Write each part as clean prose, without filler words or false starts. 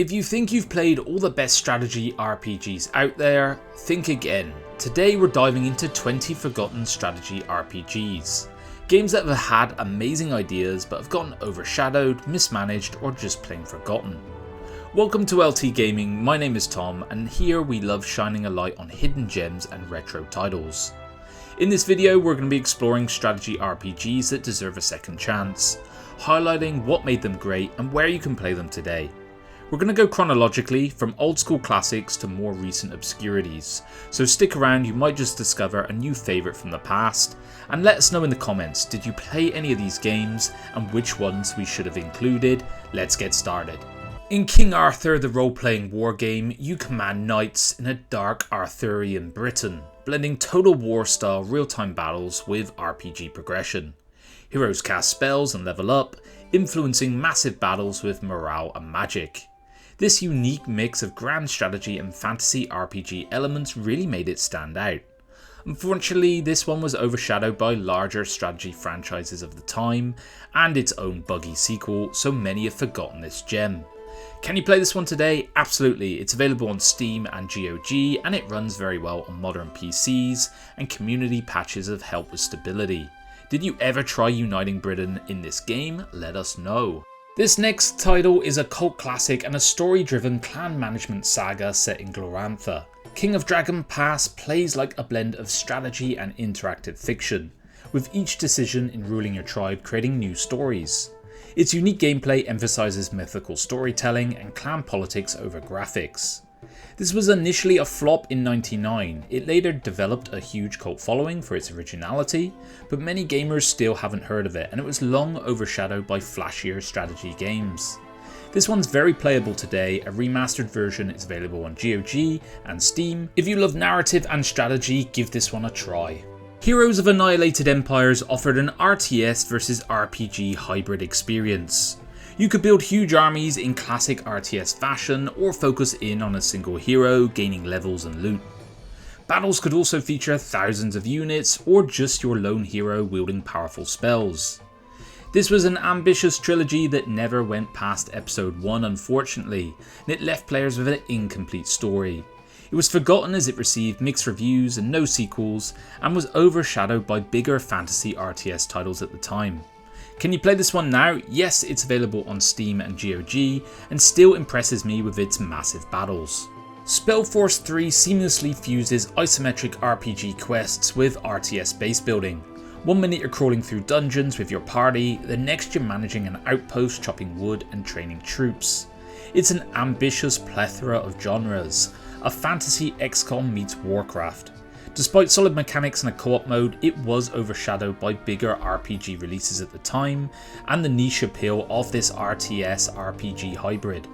If you think you've played all the best strategy RPGs out there, think again. Today we're diving into 20 forgotten strategy RPGs. Games that have had amazing ideas but have gotten overshadowed, mismanaged, or just plain forgotten. Welcome to LT Gaming, my name is Tom, and here we love shining a light on hidden gems and retro titles. In this video we're going to be exploring strategy RPGs that deserve a second chance, highlighting what made them great and where you can play them today. We're going to go chronologically from old school classics to more recent obscurities, so stick around, you might just discover a new favourite from the past, and let us know in the comments, did you play any of these games and which ones we should have included. Let's get started. In King Arthur, the role-playing wargame, you command knights in a dark Arthurian Britain, blending total war style real-time battles with RPG progression. Heroes cast spells and level up, influencing massive battles with morale and magic. This unique mix of grand strategy and fantasy RPG elements really made it stand out. Unfortunately, this one was overshadowed by larger strategy franchises of the time and its own buggy sequel, so many have forgotten this gem. Can you play this one today? Absolutely, it's available on Steam and GOG, and it runs very well on modern PCs, and community patches have helped with stability. Did you ever try uniting Britain in this game? Let us know. This next title is a cult classic and a story-driven clan management saga set in Glorantha. King of Dragon Pass plays like a blend of strategy and interactive fiction, with each decision in ruling your tribe creating new stories. Its unique gameplay emphasises mythical storytelling and clan politics over graphics. This was initially a flop in '99, it later developed a huge cult following for its originality, but many gamers still haven't heard of it, and it was long overshadowed by flashier strategy games. This one's very playable today, a remastered version is available on GOG and Steam. If you love narrative and strategy, give this one a try. Heroes of Annihilated Empires offered an RTS versus RPG hybrid experience. You could build huge armies in classic RTS fashion or focus in on a single hero, gaining levels and loot. Battles could also feature thousands of units or just your lone hero wielding powerful spells. This was an ambitious trilogy that never went past episode 1 unfortunately, and it left players with an incomplete story. It was forgotten as it received mixed reviews and no sequels, and was overshadowed by bigger fantasy RTS titles at the time. Can you play this one now? Yes, it's available on Steam and GOG, and still impresses me with its massive battles. Spellforce 3 seamlessly fuses isometric RPG quests with RTS base building. 1 minute you're crawling through dungeons with your party, the next you're managing an outpost, chopping wood and training troops. It's an ambitious plethora of genres, a fantasy XCOM meets Warcraft. Despite solid mechanics and a co-op mode, it was overshadowed by bigger RPG releases at the time and the niche appeal of this RTS RPG hybrid.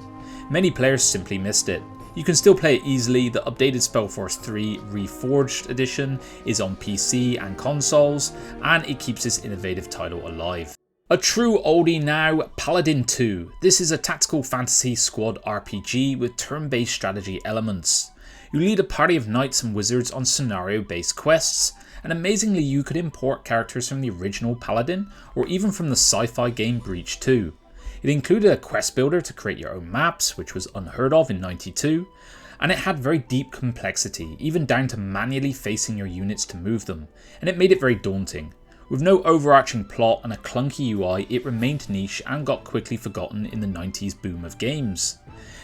Many players simply missed it. You can still play it easily, the updated Spellforce 3 Reforged edition is on PC and consoles, and it keeps this innovative title alive. A true oldie now, Paladin 2. This is a tactical fantasy squad RPG with turn-based strategy elements. You lead a party of knights and wizards on scenario-based quests, and amazingly you could import characters from the original Paladin, or even from the sci-fi game Breach 2. It included a quest builder to create your own maps, which was unheard of in '92, and it had very deep complexity, even down to manually facing your units to move them, and it made it very daunting. With no overarching plot and a clunky UI, it remained niche and got quickly forgotten in the 90s boom of games.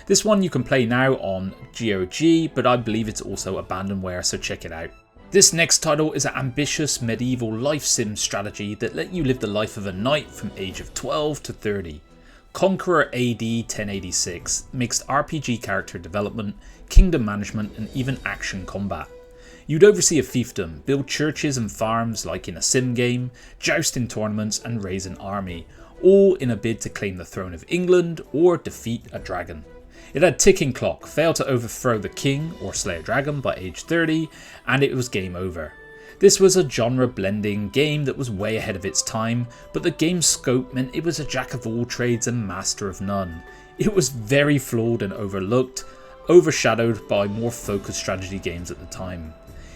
This one you can play now on GOG, but I believe it's also abandonware, so check it out. This next title is an ambitious medieval life sim strategy that let you live the life of a knight from age of 12 to 30. Conqueror A.D. 1086 mixed RPG character development, kingdom management and even action combat. You'd oversee a fiefdom, build churches and farms like in a sim game, joust in tournaments and raise an army, all in a bid to claim the throne of England or defeat a dragon. It had ticking clock, fail to overthrow the king or slay a dragon by age 30 and it was game over. This was a genre blending game that was way ahead of its time, but the game's scope meant it was a jack of all trades and master of none. It was very flawed and overlooked, overshadowed by more focused strategy games at the time.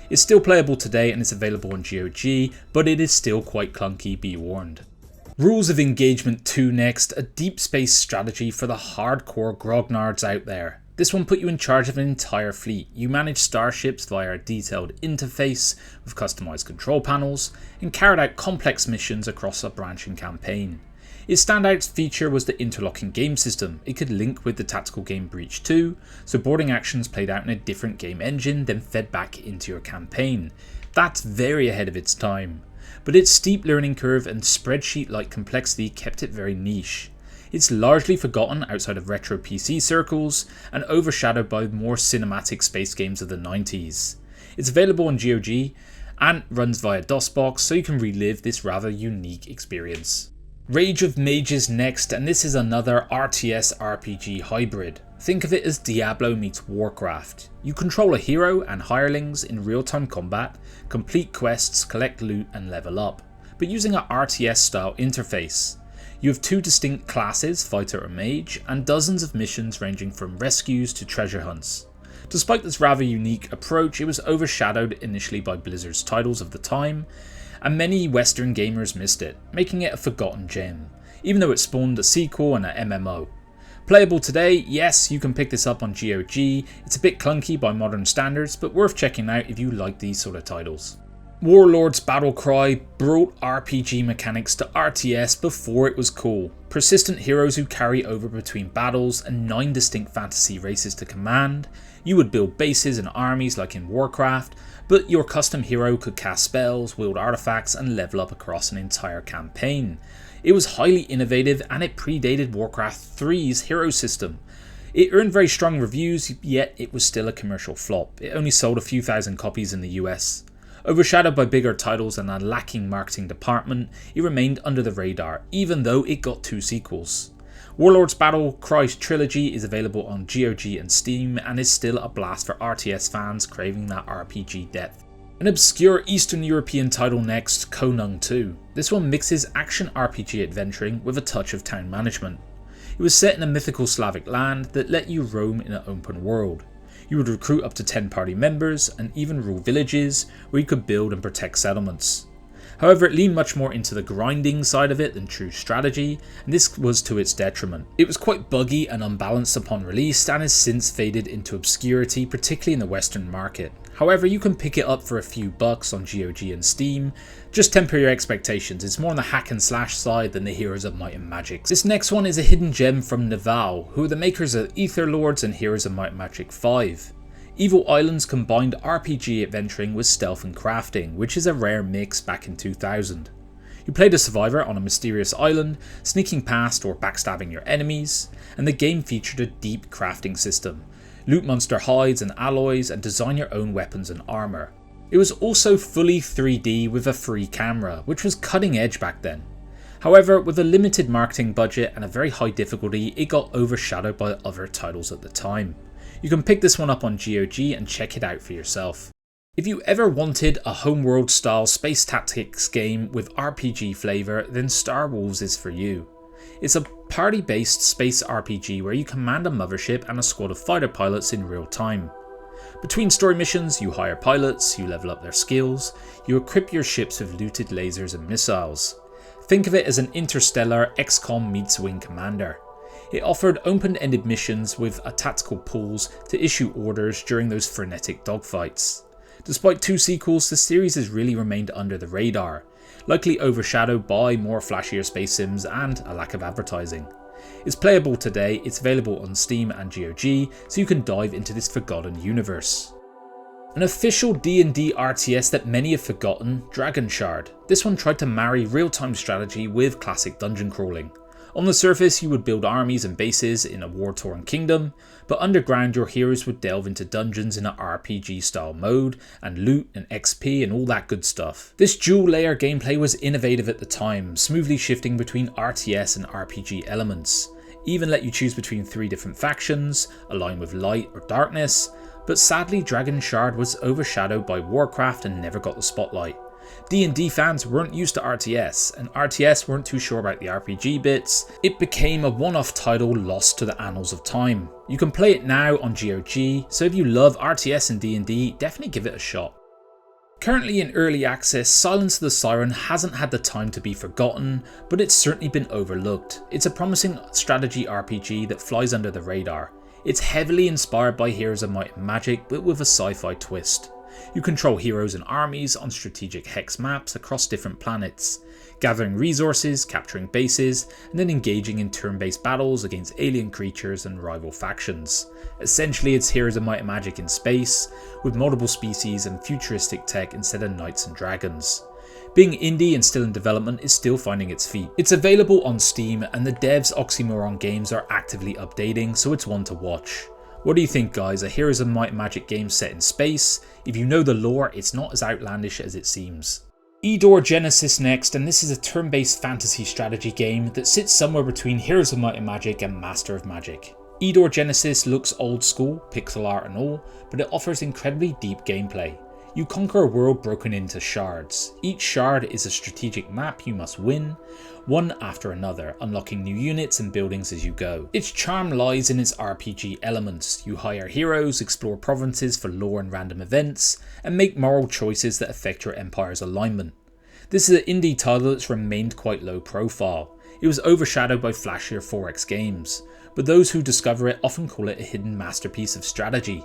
It's still playable today and it's available on GOG, but it is still quite clunky, be warned. Rules of Engagement 2 next, a deep space strategy for the hardcore grognards out there. This one put you in charge of an entire fleet. You managed starships via a detailed interface with customized control panels and carried out complex missions across a branching campaign. Its standout feature was the interlocking game system. It could link with the tactical game Breach 2, so boarding actions played out in a different game engine then fed back into your campaign. That's very ahead of its time. But its steep learning curve and spreadsheet-like complexity kept it very niche. It's largely forgotten outside of retro PC circles and overshadowed by more cinematic space games of the 90s. It's available on GOG and runs via DOSBox, so you can relive this rather unique experience. Rage of Mages next, and this is another RTS RPG hybrid. Think of it as Diablo meets Warcraft. You control a hero and hirelings in real-time combat, complete quests, collect loot and level up, but using a RTS style interface. You have two distinct classes, fighter and mage, and dozens of missions ranging from rescues to treasure hunts. Despite this rather unique approach, it was overshadowed initially by Blizzard's titles of the time, and many Western gamers missed it, making it a forgotten gem, even though it spawned a sequel and an MMO. Playable today, yes, you can pick this up on GOG. It's a bit clunky by modern standards, but worth checking out if you like these sort of titles. Warlords Battlecry brought RPG mechanics to RTS before it was cool. Persistent heroes who carry over between battles and 9 distinct fantasy races to command. You would build bases and armies like in Warcraft, but your custom hero could cast spells, wield artifacts and level up across an entire campaign. It was highly innovative and it predated Warcraft 3's hero system. It earned very strong reviews, yet it was still a commercial flop. It only sold a few thousand copies in the US. Overshadowed by bigger titles and a lacking marketing department, it remained under the radar, even though it got 2 sequels. Warlords Battlecry Trilogy is available on GOG and Steam and is still a blast for RTS fans craving that RPG depth. An obscure Eastern European title next, Konung 2. This one mixes action RPG adventuring with a touch of town management. It was set in a mythical Slavic land that let you roam in an open world. You would recruit up to 10 party members and even rule villages where you could build and protect settlements. However, it leaned much more into the grinding side of it than true strategy, and this was to its detriment. It was quite buggy and unbalanced upon release and has since faded into obscurity, particularly in the Western market. However, you can pick it up for a few bucks on GOG and Steam. Just temper your expectations, it's more on the hack and slash side than the Heroes of Might and Magic. This next one is a hidden gem from Naval, who are the makers of Aether Lords and Heroes of Might and Magic 5. Evil Islands combined RPG adventuring with stealth and crafting, which is a rare mix back in 2000. You played a survivor on a mysterious island, sneaking past or backstabbing your enemies, and the game featured a deep crafting system. Loot monster hides and alloys and design your own weapons and armour. It was also fully 3D with a free camera, which was cutting edge back then. However, with a limited marketing budget and a very high difficulty, it got overshadowed by other titles at the time. You can pick this one up on GOG and check it out for yourself. If you ever wanted a homeworld style space tactics game with RPG flavour, then Star Wolves is for you. It's a party based space RPG where you command a mothership and a squad of fighter pilots in real time. Between story missions, you hire pilots, you level up their skills, you equip your ships with looted lasers and missiles. Think of it as an interstellar XCOM meets Wing Commander. It offered open-ended missions with tactical pools to issue orders during those frenetic dogfights. Despite 2 sequels, the series has really remained under the radar, likely overshadowed by more flashier space sims and a lack of advertising. It's playable today, it's available on Steam and GOG, so you can dive into this forgotten universe. An official D&D RTS that many have forgotten, Dragonshard. This one tried to marry real-time strategy with classic dungeon crawling. On the surface, you would build armies and bases in a war-torn kingdom, but underground your heroes would delve into dungeons in an RPG style mode, and loot and XP and all that good stuff. This dual layer gameplay was innovative at the time, smoothly shifting between RTS and RPG elements. Even let you choose between 3 different factions, align with light or darkness, but sadly Dragonshard was overshadowed by Warcraft and never got the spotlight. D&D fans weren't used to RTS, and RTS weren't too sure about the RPG bits. It became a one-off title lost to the annals of time. You can play it now on GOG, so if you love RTS and D&D, definitely give it a shot. Currently in early access, Silence of the Siren hasn't had the time to be forgotten, but it's certainly been overlooked. It's a promising strategy RPG that flies under the radar. It's heavily inspired by Heroes of Might and Magic, but with a sci-fi twist. You control heroes and armies on strategic hex maps across different planets, gathering resources, capturing bases, and then engaging in turn-based battles against alien creatures and rival factions. Essentially, it's Heroes of Might and Magic in space, with multiple species and futuristic tech instead of knights and dragons. Being indie and still in development is still finding its feet. It's available on Steam, and the devs Oxymoron Games are actively updating, so it's one to watch. What do you think, guys? A Heroes of Might and Magic game set in space? If you know the lore, it's not as outlandish as it seems. Eador Genesis next, and this is a turn-based fantasy strategy game that sits somewhere between Heroes of Might and Magic and Master of Magic. Eador Genesis looks old school, pixel art and all, but it offers incredibly deep gameplay. You conquer a world broken into shards. Each shard is a strategic map you must win, one after another, unlocking new units and buildings as you go. Its charm lies in its RPG elements. You hire heroes, explore provinces for lore and random events, and make moral choices that affect your empire's alignment. This is an indie title that's remained quite low profile. It was overshadowed by flashier 4X games, but those who discover it often call it a hidden masterpiece of strategy.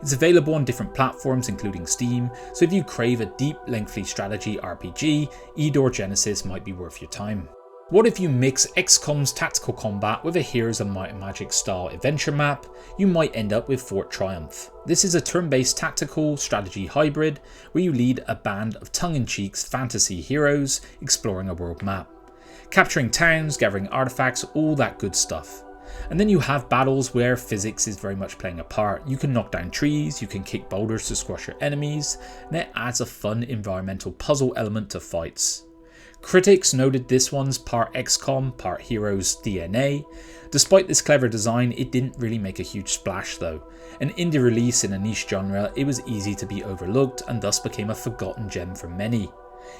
It's available on different platforms including Steam, so if you crave a deep, lengthy strategy RPG, Eador Genesis might be worth your time. What if you mix XCOM's tactical combat with a Heroes of Might and Magic style adventure map? You might end up with Fort Triumph. This is a turn-based tactical strategy hybrid where you lead a band of tongue-in-cheek fantasy heroes exploring a world map, capturing towns, gathering artifacts, all that good stuff. And then you have battles where physics is very much playing a part. You can knock down trees, you can kick boulders to squash your enemies, and it adds a fun environmental puzzle element to fights. Critics noted this one's part XCOM, part Heroes DNA. Despite this clever design, it didn't really make a huge splash though. An indie release in a niche genre, it was easy to be overlooked and thus became a forgotten gem for many.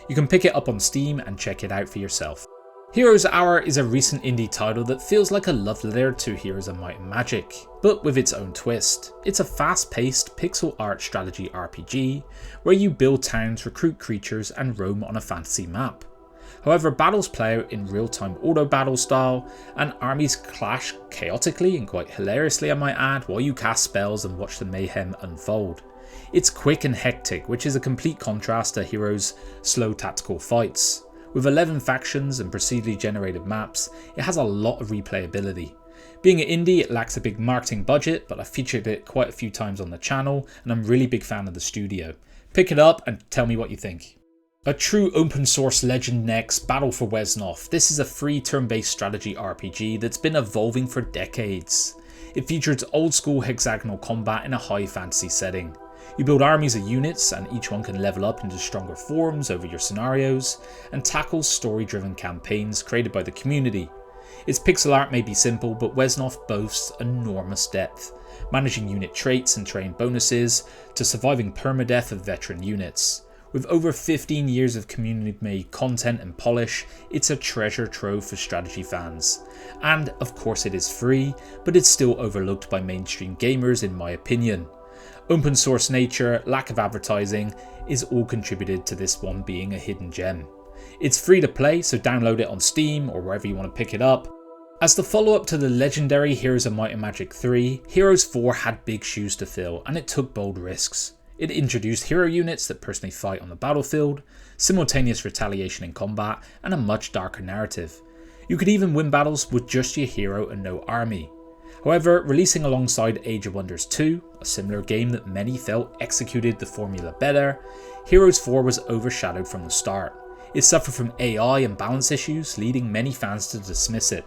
You can pick it up on Steam and check it out for yourself. Heroes Hour is a recent indie title that feels like a love letter to Heroes of Might and Magic, but with its own twist. It's a fast-paced pixel art strategy RPG where you build towns, recruit creatures and roam on a fantasy map. However, battles play out in real-time auto-battle style and armies clash chaotically and quite hilariously I might add while you cast spells and watch the mayhem unfold. It's quick and hectic, which is a complete contrast to Heroes' slow tactical fights. With 11 factions and procedurally generated maps, it has a lot of replayability. Being an indie, it lacks a big marketing budget, but I've featured it quite a few times on the channel and I'm a really big fan of the studio. Pick it up and tell me what you think. A true open source legend next, Battle for Wesnoth. This is a free turn-based strategy RPG that's been evolving for decades. It features old school hexagonal combat in a high fantasy setting. You build armies of units and each one can level up into stronger forms over your scenarios and tackles story-driven campaigns created by the community. Its pixel art may be simple, but Wesnoth boasts enormous depth, managing unit traits and terrain bonuses to surviving permadeath of veteran units. With over 15 years of community-made content and polish, it's a treasure trove for strategy fans. And of course it is free, but it's still overlooked by mainstream gamers in my opinion. Open source nature, lack of advertising is all contributed to this one being a hidden gem. It's free to play, so download it on Steam or wherever you want to pick it up. As the follow-up to the legendary Heroes of Might and Magic 3, Heroes 4 had big shoes to fill and it took bold risks. It introduced hero units that personally fight on the battlefield, simultaneous retaliation in combat, and a much darker narrative. You could even win battles with just your hero and no army. However, releasing alongside Age of Wonders 2, a similar game that many felt executed the formula better, Heroes 4 was overshadowed from the start. It suffered from AI and balance issues, leading many fans to dismiss it.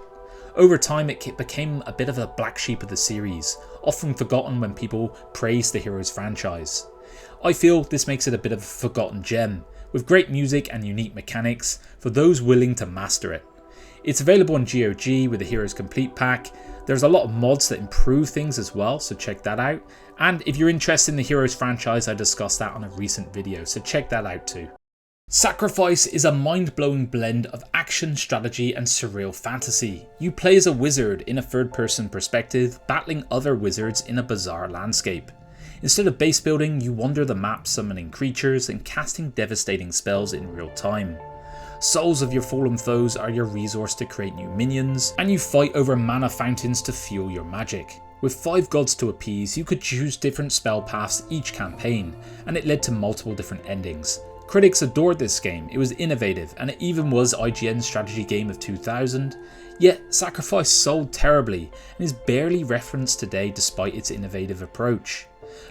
Over time, it became a bit of a black sheep of the series, often forgotten when people praised the Heroes franchise. I feel this makes it a bit of a forgotten gem, with great music and unique mechanics for those willing to master it. It's available on GOG with the Heroes Complete Pack. There's a lot of mods that improve things as well, so check that out. And if you're interested in the Heroes franchise, I discussed that on a recent video, so check that out too. Sacrifice is a mind-blowing blend of action, strategy and surreal fantasy. You play as a wizard in a third-person perspective, battling other wizards in a bizarre landscape. Instead of base building, you wander the map summoning creatures and casting devastating spells in real time. Souls of your fallen foes are your resource to create new minions, and you fight over mana fountains to fuel your magic. With 5 gods to appease, you could choose different spell paths each campaign, and it led to multiple different endings. Critics adored this game, it was innovative, and it even was IGN's strategy game of 2000, yet Sacrifice sold terribly and is barely referenced today despite its innovative approach.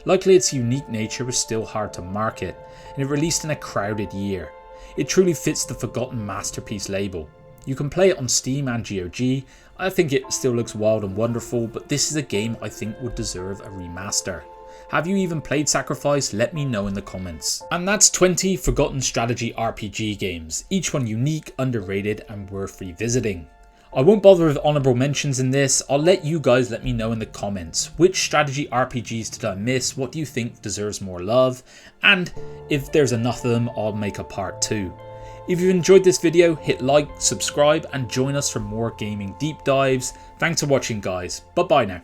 Likely its unique nature was still hard to market, and it released in a crowded year. It truly fits the Forgotten Masterpiece label. You can play it on Steam and GOG. I think it still looks wild and wonderful, but this is a game I think would deserve a remaster. Have you even played Sacrifice? Let me know in the comments. And that's 20 Forgotten Strategy RPG games, each one unique, underrated and worth revisiting. I won't bother with honourable mentions in this, I'll let you guys let me know in the comments. Which strategy RPGs did I miss, what do you think deserves more love, and if there's enough of them I'll make a part 2. If you enjoyed this video, hit like, subscribe and join us for more gaming deep dives. Thanks for watching guys, bye bye now.